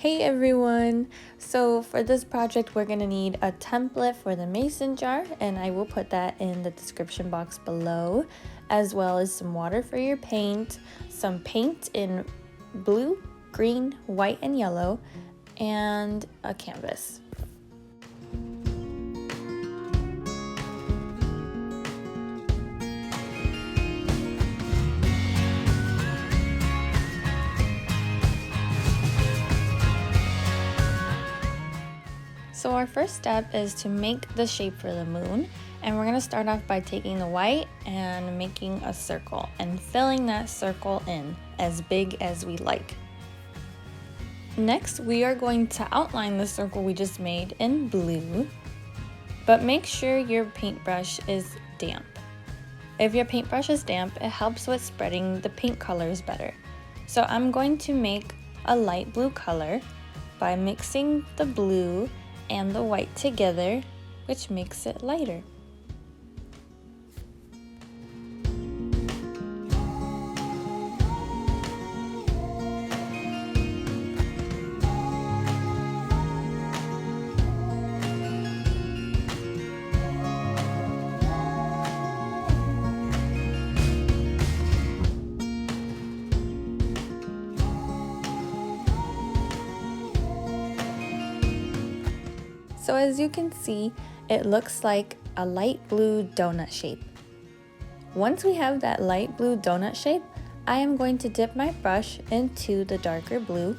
Hey everyone! So for this project we're going to need a template for the mason jar, and I will put that in the description box below, as well as some water for your paint, some paint in blue, green, white, and yellow, and a canvas. So our first step is to make the shape for the moon, and we're going to start off by taking the white and making a circle and filling that circle in as big as we like. Next, we are going to outline the circle we just made in blue, but make sure your paintbrush is damp. If your paintbrush is damp, it helps with spreading the paint colors better. So I'm going to make a light blue color by mixing the blue and the white together, which makes it lighter. So as you can see, it looks like a light blue donut shape. Once we have that light blue donut shape, I am going to dip my brush into the darker blue,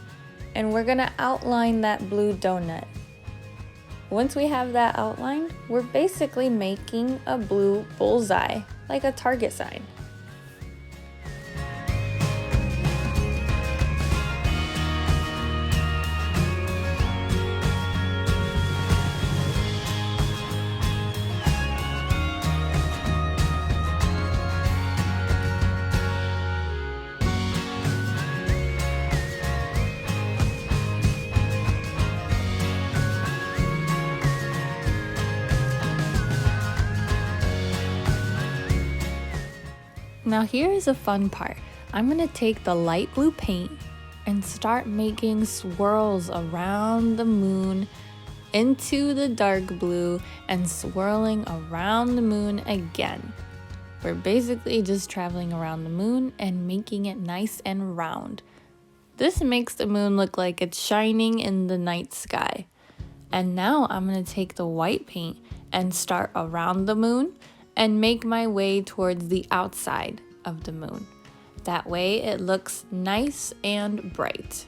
and we're going to outline that blue donut. Once we have that outlined, we're basically making a blue bullseye, like a target sign. Now here is a fun part. I'm going to take the light blue paint and start making swirls around the moon into the dark blue and swirling around the moon again. We're basically just traveling around the moon and making it nice and round. This makes the moon look like it's shining in the night sky. And now I'm going to take the white paint and start around the moon and make my way towards the outside of the moon. That way it looks nice and bright.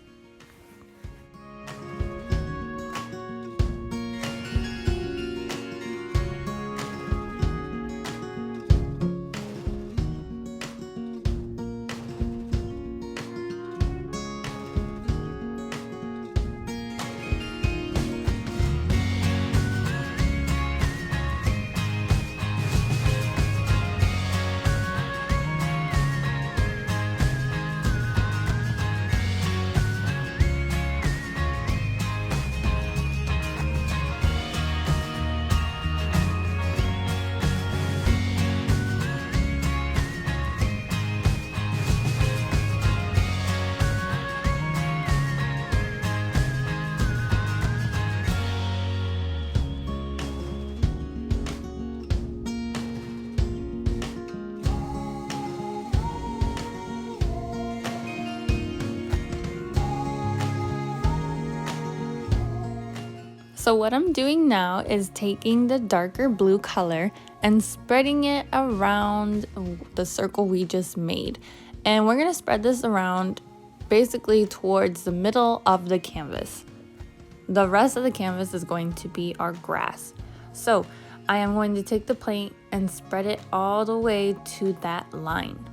So what I'm doing now is taking the darker blue color and spreading it around the circle we just made. And we're going to spread this around basically towards the middle of the canvas. The rest of the canvas is going to be our grass. So I am going to take the paint and spread it all the way to that line.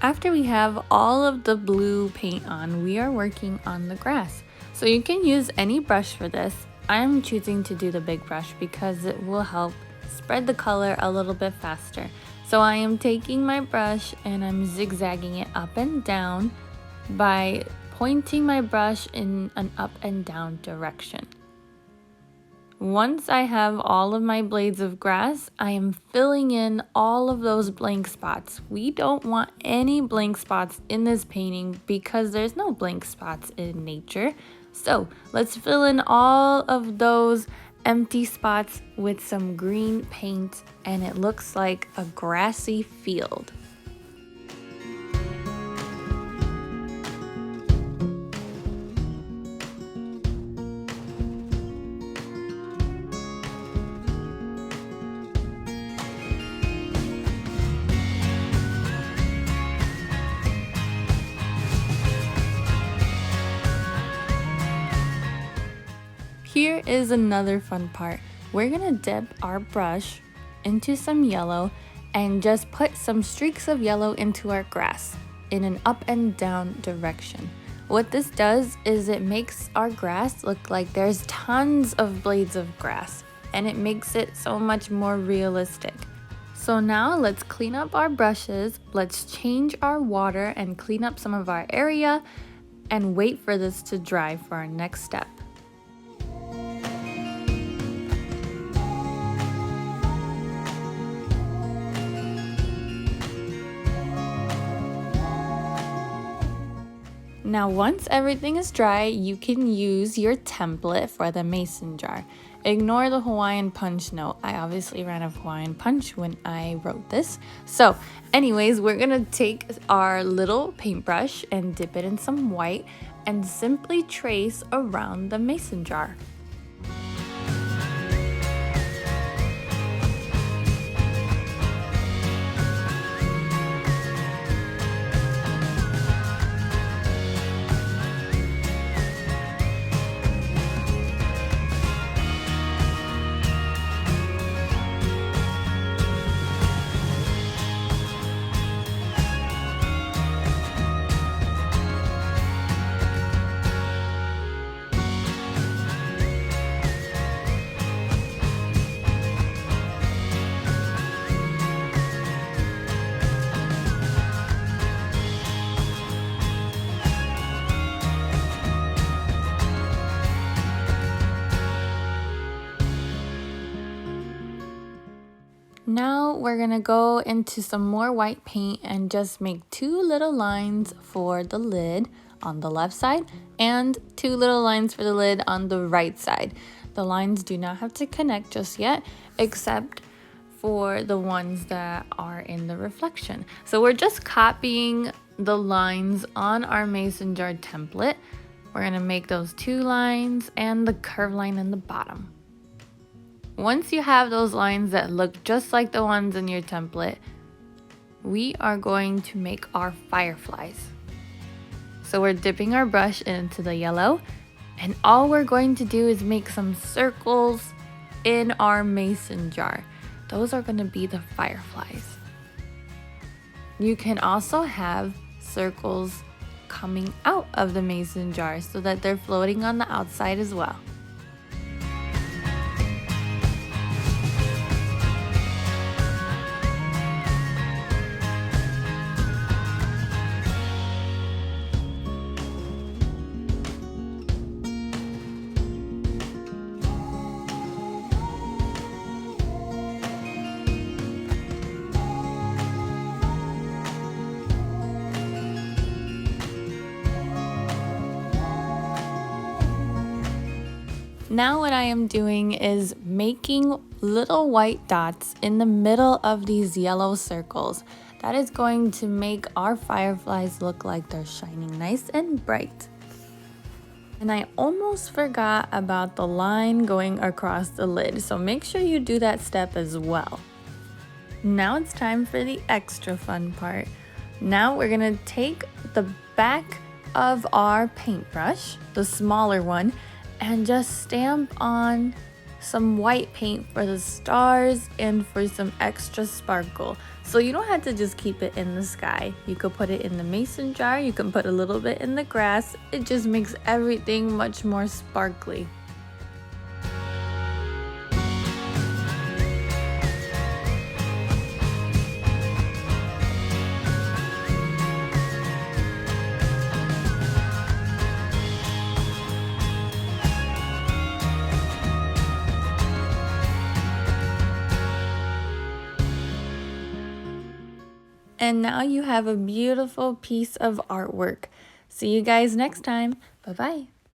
After we have all of the blue paint on, we are working on the grass. So you can use any brush for this. I'm choosing to do the big brush because it will help spread the color a little bit faster. So I am taking my brush and I'm zigzagging it up and down by pointing my brush in an up and down direction. Once I have all of my blades of grass, I am filling in all of those blank spots. We don't want any blank spots in this painting because there's no blank spots in nature. So let's fill in all of those empty spots with some green paint and it looks like a grassy field. Here is another fun part. We're gonna dip our brush into some yellow and just put some streaks of yellow into our grass in an up and down direction. What this does is it makes our grass look like there's tons of blades of grass and it makes it so much more realistic. So now let's clean up our brushes, let's change our water and clean up some of our area and wait for this to dry for our next step. Now once everything is dry, you can use your template for the mason jar. Ignore the Hawaiian punch note. I obviously ran out of Hawaiian punch when I wrote this. So anyways, we're gonna take our little paintbrush and dip it in some white and simply trace around the mason jar. Now we're gonna go into some more white paint and just make two little lines for the lid on the left side and two little lines for the lid on the right side. The lines do not have to connect just yet, except for the ones that are in the reflection. So we're just copying the lines on our mason jar template. We're gonna make those two lines and the curved line in the bottom. Once you have those lines that look just like the ones in your template, we are going to make our fireflies. So we're dipping our brush into the yellow, and all we're going to do is make some circles in our mason jar. Those are going to be the fireflies. You can also have circles coming out of the mason jar so that they're floating on the outside as well. Now what I am doing is making little white dots in the middle of these yellow circles. That is going to make our fireflies look like they're shining nice and bright. And I almost forgot about the line going across the lid, so make sure you do that step as well. Now it's time for the extra fun part. Now we're gonna take the back of our paintbrush, the smaller one, and just stamp on some white paint for the stars and for some extra sparkle. So you don't have to just keep it in the sky. You could put it in the mason jar, you can put a little bit in the grass. It just makes everything much more sparkly. And now you have a beautiful piece of artwork. See you guys next time. Bye-bye.